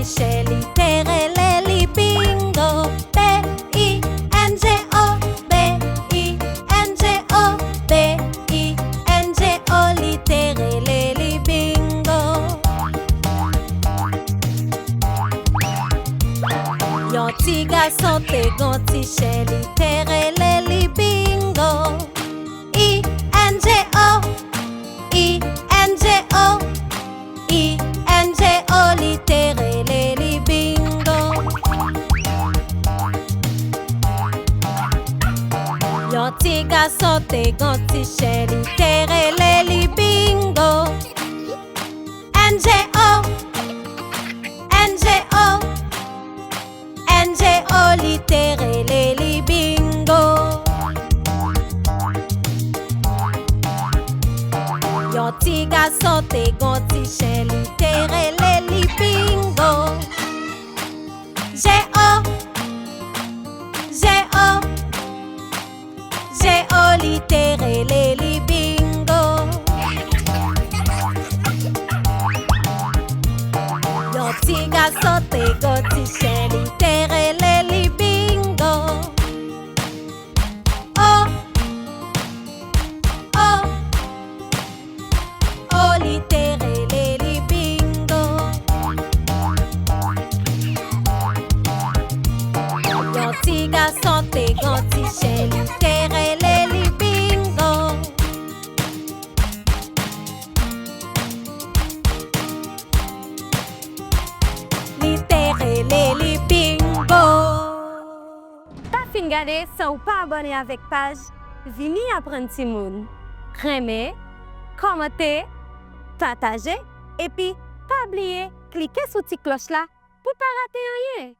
ti chez littéraire li bingo. B-I-N-G-O, B-I-N-G-O, B-I-N-G-O, littéraire li bingo. Yon ti garçon te gon ti chez littéraire li bingo. I-N-G-O, I-N-G-O, I-N-G-O, littéraire li bingo. Yon ti garçon te gon ti chez littéraire li bingo. N-G-O, N-G-O, N-G-O, littéraire li bingo. Yon ti garçon te gon ti chez littéraire li bingo. G-O, G-O, G-O, littéraire li bingo. Yon ti garçon te gon ti chez littéraire li bingo. Oh, oh, oh, littéraire li bingo. Yon ti garçon te gon ti chez littéraire li bingo. Littéraire li bingo. Pa fin gade sans ou pas abonné avec page, vini apprendre ti moun. Remè, commenter, partager et puis pas oublier cliquer sur ti cloche là pour pas rater rien.